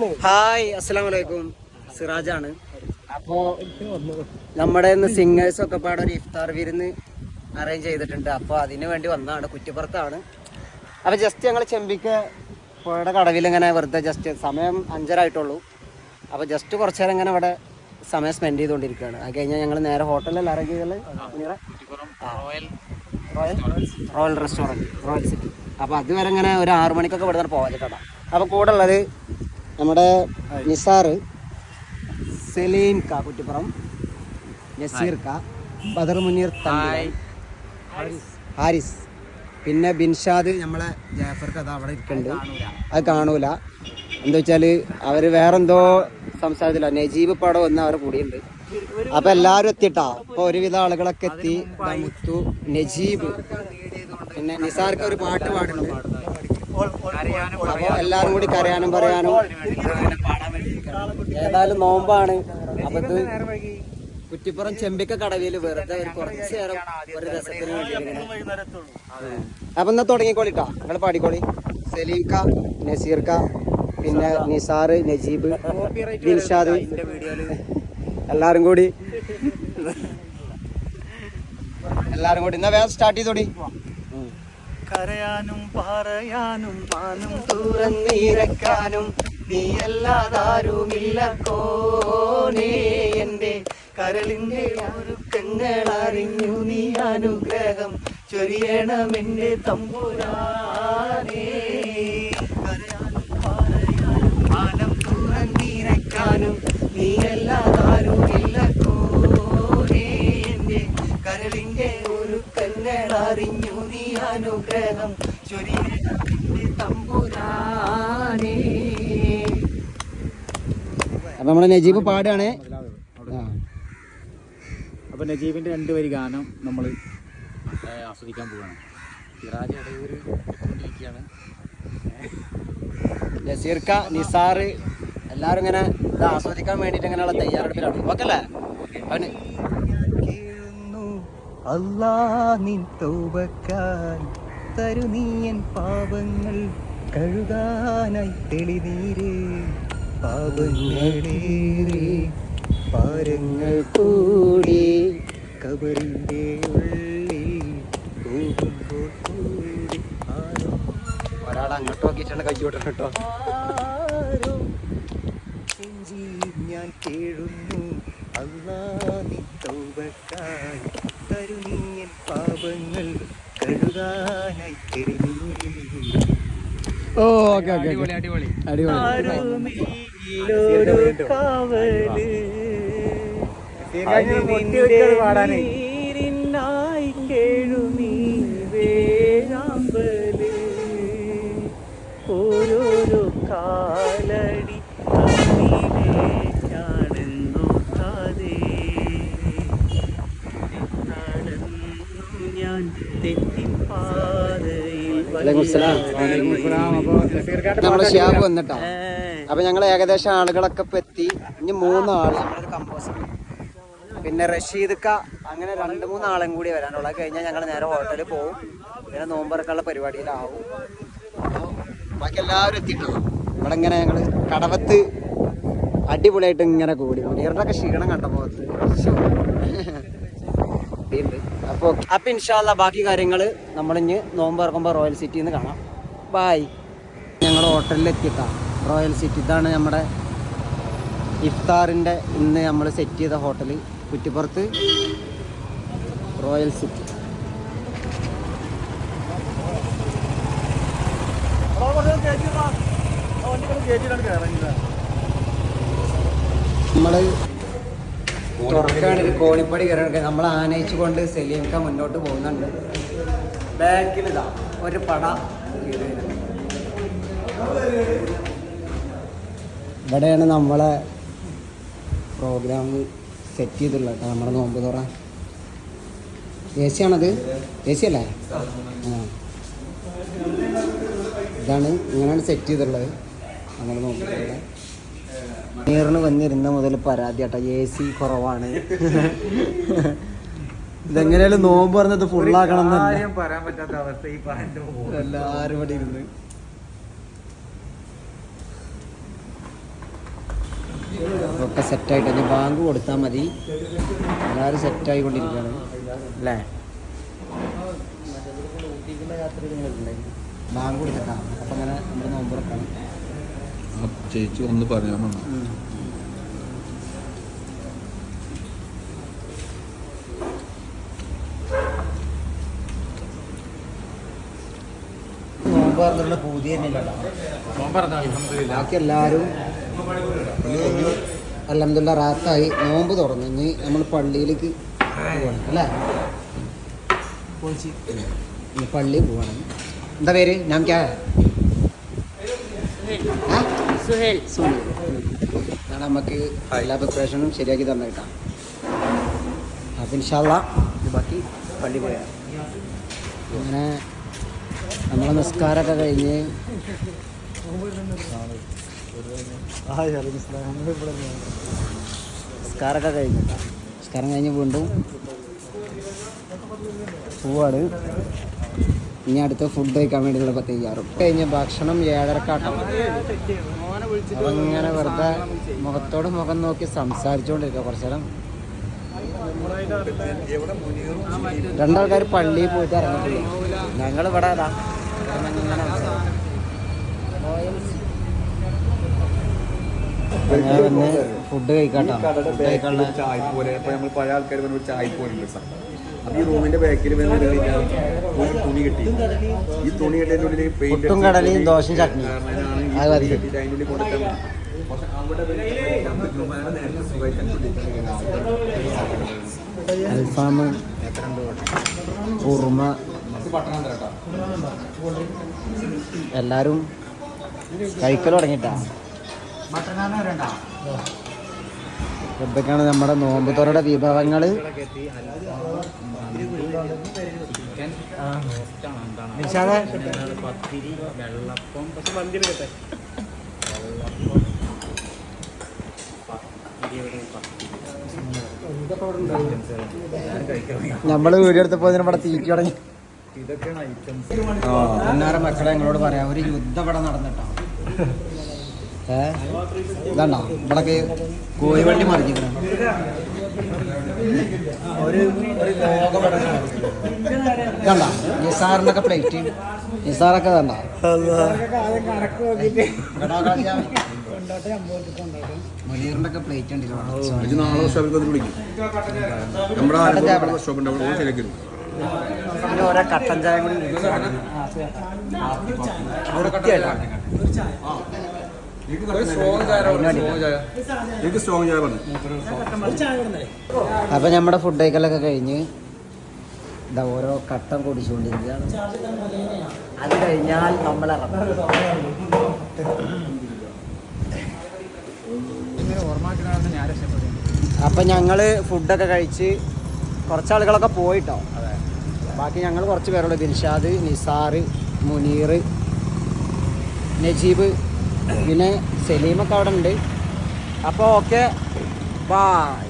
Hi, അസ്സലാമു അലൈക്കും. സിറാജാണ്. അപ്പോൾ നമ്മുടെ ഇന്ന് സിംഗേഴ്സ് ഒക്കെ പാടെ ഒരു ഇഫ്താർ വിരുന്ന് അറേഞ്ച് ചെയ്തിട്ടുണ്ട്. അപ്പോൾ അതിന് വേണ്ടി വന്നതാണ്. കുറ്റിപ്പുറത്താണ്. അപ്പോൾ ജസ്റ്റ് ഞങ്ങൾ ചെമ്പിക്ക് പുഴയുടെ കടവിൽ ഇങ്ങനെ വെറുതെ ജസ്റ്റ് സമയം 5:30 ആയിട്ടുള്ളൂ. അപ്പോൾ ജസ്റ്റ് കുറച്ച് നേരം ഇങ്ങനെ ഇവിടെ സമയം സ്പെൻഡ് ചെയ്തുകൊണ്ടിരിക്കുകയാണ്. അത് കഴിഞ്ഞാൽ ഞങ്ങൾ നേരെ ഹോട്ടലിൽ അറേഞ്ച് ചെയ്തുള്ളത് റോയൽ റെസ്റ്റോറൻറ്റ്, റോയൽ സിറ്റി. അപ്പോൾ അതുവരെ ഇങ്ങനെ ഒരു 6 മണിക്കൊക്കെ ഇവിടെ നിന്ന് പോകാൻ കേട്ടോ. അപ്പോൾ കൂടെ ഉള്ളത് നമ്മുടെ നിസാറ്, സെലീൻ ക കുറ്റിപ്പുറം, നസീർ ക, ബദർ മുനീർ, ഹാരിസ്, പിന്നെ ബിൻഷാദ്, നമ്മളെ ജാഫർ കഥ അവിടെ ഇരിക്കുന്നുണ്ട്. അത് കാണൂല, എന്താ വെച്ചാൽ അവർ വേറെന്തോ സംസാരത്തില്ല. നജീബ് പടം വന്ന് അവർ കൂടിയുണ്ട്. അപ്പോൾ എല്ലാവരും എത്തിയിട്ടാ. അപ്പോൾ ഒരുവിധ ആളുകളൊക്കെ എത്തി. മുത്തു, നജീബ്, പിന്നെ നിസാർക്ക് ഒരു പാട്ട് പാടുന്നുണ്ട്. അപ്പോൾ എല്ലാവരും കൂടി കരയാനും പറയാനും ഏതായാലും നോമ്പാണ്. അപ്പോൾ ഇത് കുറ്റിപ്പുറം ചെമ്പിക്ക കടവിൽ വെറുതെ ഒരു കുറച്ച് നേരം ഒരു രസത്തിന് വേണ്ടി. അപ്പം എന്നാ തുടങ്ങിക്കോളിട്ടാ, നിങ്ങൾ പാടിക്കോളി. സലീംക, നസീർക്ക, പിന്നെ നിസാറ്, നജീബ്, ദിൽഷാദ്, എല്ലാവരും കൂടി എന്നാ വേഗം സ്റ്റാർട്ട് ചെയ്തോടി. കരയാനും പറയാനും മാനും തുറന്നിരക്കാനും നീയല്ലാതാരുമില്ല കോനേ. എന്റെ കരളിന്റെ ഒരുക്കങ്ങൾ അറിഞ്ഞു നീ അനുഗ്രഹം ചൊരിയണമെന്റെ തമ്പുരാനേ. കരയാനും പറയാനും മാനം തുറന്നിരക്കാനും നീയല്ലാതാരുമില്ല കോനേ. എന്റെ കരളിന്റെ ഒരുക്കങ്ങൾ അറിഞ്ഞു നീ അനുഗ്രഹം ചൊരിയണമെന്റെ തമ്പുരാനേ. അപ്പൊ നമ്മുടെ നജീബ് പാടാണ്. അപ്പൊ നജീബിന്റെ 2 വരി ഗാനം നമ്മൾ ആസ്വദിക്കാൻ പോവുകയാണ്. സിറാജ് ഇടയൂര് എത്തിക്കൊണ്ടിരിക്കുകയാണ്. നസീർക്ക, നിസാറ് എല്ലാവരും ഇങ്ങനെ ഇത് ആസ്വദിക്കാൻ വേണ്ടിയിട്ട് ഇങ്ങനെയുള്ള തയ്യാറെടുപ്പിലാണ്. ഓക്കെ അല്ലേ? അവന് അല്ലാ നിൻ തൗബക്കായി തരു നീയൻ പാപങ്ങൾ കഴുകാനായി തെളിനീര്. പാപങ്ങളേറെ പാരങ്ങൾ കൂടി കബറിന്റെ ഉള്ളിൽ പോകുമ്പോൾ കൂടി ആരോ ഒരാൾ അങ്ങോട്ട് നോക്കിയിട്ടാണ് കൈ വിട്ടത് കേട്ടോ. ആരോ ചെഞ്ചി ഞാൻ കേഴുന്നു. അല്ലാ നിൻ തൗബക്കായി തരു നീയൻ പാപങ്ങൾ കഴുകാനായി തെളിനീര്. ഓ ഓക്കെ ഓക്കെ അടിപൊളി അടിപൊളി. കാവല് നീരിനായി കേഴുമീ വേഴാമ്പല്. ഓരോരോ കാലടി ഞാനെന്നോ കാതേ നടന്നു ഞാൻ തെറ്റിൻ പാതയിൽ. നമ്മുടെ ഷിയാബ് വന്നിട്ടാ. അപ്പൊ ഞങ്ങൾ ഏകദേശം ആളുകളൊക്കെ ഇപ്പൊ എത്തി. ഇനി 3 ആള്, നമ്മളൊരു കമ്പോസർ, പിന്നെ റഷീദ്ക്ക, അങ്ങനെ 2-3 ആളും കൂടി വരാനുള്ളത്. കഴിഞ്ഞാൽ ഞങ്ങൾ നേരെ ഹോട്ടലിൽ പോകും. പിന്നെ നോമ്പറക്കുള്ള പരിപാടിയിലാവും. അപ്പോൾ ബാക്കി എല്ലാവരും എത്തിയിട്ടോ. ഇവിടെ ഇങ്ങനെ ഞങ്ങൾ കടവത്ത് അടിപൊളിയായിട്ട് ഇങ്ങനെ കൂടി. മുനീറിനൊക്കെ ക്ഷീണം കണ്ടപ്പോൾ അപ്പോൾ ഇൻഷാ അല്ലാ ബാക്കി കാര്യങ്ങൾ നമ്മളിഞ്ഞ് നോമ്പ് ഇറക്കുമ്പോൾ റോയൽ സിറ്റിയിൽ നിന്ന് കാണാം. ബായ്. ഞങ്ങൾ ഹോട്ടലിൽ എത്തിയിട്ടാണ്. റോയൽ സിറ്റി, ഇതാണ് നമ്മുടെ ഇഫ്താറിൻ്റെ ഇന്ന് നമ്മൾ സെറ്റ് ചെയ്ത ഹോട്ടൽ, കുറ്റിപ്പുറത്ത് റോയൽ സിറ്റി. നമ്മൾ തുറക്കാണ് കോണിപ്പടി കയറി. നമ്മൾ ആനയിച്ചു കൊണ്ട് സലീംക്ക മുന്നോട്ട് പോകുന്നുണ്ട്. ബാക്കിൽ ഇതാ ഒരു പട. ഇവിടെയാണ് നമ്മളെ പ്രോഗ്രാം സെറ്റ് ചെയ്തിട്ടുള്ളത് കേട്ടോ. നമ്മുടെ നോമ്പ് തുറ എ സി ആണത്. എ സി അല്ലേ? ഇതാണ്, ഇങ്ങനെയാണ് സെറ്റ് ചെയ്തിട്ടുള്ളത് നമ്മൾ നോമ്പ് തുറ. നീറിന് വന്നിരുന്ന മുതൽ പരാതി കേട്ടോ, എ സി കുറവാണ്. ഇതെങ്ങനെയാലും നോമ്പ് പറഞ്ഞത് ഫുള്ളാക്കണം എന്നല്ല, പറയാൻ പറ്റാത്ത അവസ്ഥ. എല്ലാവരും ഇവിടെ ഇരുന്ന് ഒക്കെ സെറ്റായിട്ട് ഇനി ബാങ്ക് കൊടുത്താൽ മതി. എല്ലാവരും സെറ്റായിക്കൊണ്ടിരിക്കുകയാണ് അല്ലേ? ബാങ്ക് കൊടുത്തിട്ടാണ്. അപ്പം അങ്ങനെ നമ്മൾ നോമ്പുറക്കാണ്. ചേച്ചി ഒന്ന് പറഞ്ഞാൽ നോമ്പ് പറഞ്ഞുള്ള പൂതി തന്നെയല്ല. ബാക്കി എല്ലാവരും അൽഹംദുലില്ലാ റാത്തായി നോമ്പ് തുറന്നു. ഇനി നമ്മൾ പള്ളിയിലേക്ക് പോവാണ് അല്ലേ? ഇനി പള്ളിയിൽ പോവാണ്. എന്താ പേര്? ഞാൻ ക്യാ സുഹേൽ. അതാണ് നമുക്ക് എല്ലാ പ്രിപ്പറേഷനും ശരിയാക്കി തന്നെ കിട്ടാം. അപ്പം ഇൻഷാ അല്ലാ ബാക്കി പള്ളി പോയാൽ അങ്ങനെ നമ്മളെ നിസ്കാരമൊക്കെ കഴിഞ്ഞ് നിസ്കാരമൊക്കെ കഴിഞ്ഞിട്ടാ. നിസ്കാരം കഴിഞ്ഞ് വീണ്ടും പോവാണ്. ഇനി അടുത്ത ഫുഡ് കഴിക്കാൻ വേണ്ടിയുള്ള തയ്യാറും കഴിഞ്ഞ് ഭക്ഷണം 7:30 അപ്പം ഇങ്ങനെ വെറുതെ മുഖത്തോട് മുഖം നോക്കി സംസാരിച്ചുകൊണ്ടിരിക്കുക കുറച്ചു നേരം. രണ്ടാൾക്കാർ പള്ളിയിൽ പോയിട്ട് ഇറങ്ങിയിട്ടില്ല. ഞങ്ങൾ ഇവിടെ അതാ വന്ന് ഫുഡ് കഴിക്കാട്ടോ. ഫുഡ് കഴിക്കാനുള്ള ചായ പോലെ അപ്പോൾ നമ്മൾ പഴയ ആൾക്കാർ പറഞ്ഞ ചായ പോലെ അപ്പോൾ ഈ റൂമിന്റെ ബാക്കിൽ വന്നിട്ട് തുണി കെട്ടി. ഈ തുണി കെട്ടിയതിൻ്റെ ഉള്ളിൽ പുട്ടും കടലയും ദോശയും ചട്നി അത് മതി. അതിനുള്ളിൽ കൊണ്ടിട്ടാൽ അൽഫാം, കുറുമ എല്ലാരും കഴിക്കൽ തുടങ്ങിട്ടാ. ഇതൊക്കെയാണ് നമ്മുടെ നോമ്പ് തുറയുടെ വിഭവങ്ങൾ. പത്തിരി, വെള്ളപ്പം, നമ്മള് വീഡിയോ എടുത്തപ്പോ ഇവിടെ തീറ്റി തുടങ്ങി. ഇതൊക്കെയാണ് ഐറ്റംസ്. അന്നേരം മക്കളെ ഞങ്ങളോട് പറയാം, ഒരു യുദ്ധം ഇവിടെ നടന്നിട്ടോ. ഇതാണ്ടോ ഇവിടൊക്കെ കോഴിവണ്ടി മറിഞ്ഞിരിക്കണം. ഒരു ഇതാണ്ടോ നിസാറിനൊക്കെ പ്ലേറ്റ്. നിസാറൊക്കെ ഇതാണ്ടോ മുനീറിന്റെ ഒക്കെ പ്ലേറ്റ് ഉണ്ടല്ലോ. നാളെ ഷോപ്പിൽ വിളിക്കും. നമ്മുടെ ഷോപ്പ് ഉണ്ട്, അവിടെ ശരിയാക്കി തരും. പിന്നെ ഓരോ കട്ടൻ ചായ കൂടി അപ്പൊ നമ്മുടെ ഫുഡ് കഴിക്കലൊക്കെ കഴിഞ്ഞ് ഇതാ ഓരോ കട്ടൻ കുടിച്ചുകൊണ്ടിരിക്കുകയാണ്. അത് കഴിഞ്ഞാൽ നമ്മളിറങ്ങും. അപ്പം ഞങ്ങൾ ഫുഡൊക്കെ കഴിച്ച് കുറച്ച് ആളുകളൊക്കെ പോയിട്ടോ. ബാക്കി ഞങ്ങൾ കുറച്ച് പേരുള്ളൂ. ദിൽഷാദ്, നിസാർ, മുനീർ, നജീബ്, പിന്നെ സലീമൊക്കെ അവിടെ ഉണ്ട്. അപ്പോൾ ഓക്കെ, ബൈ.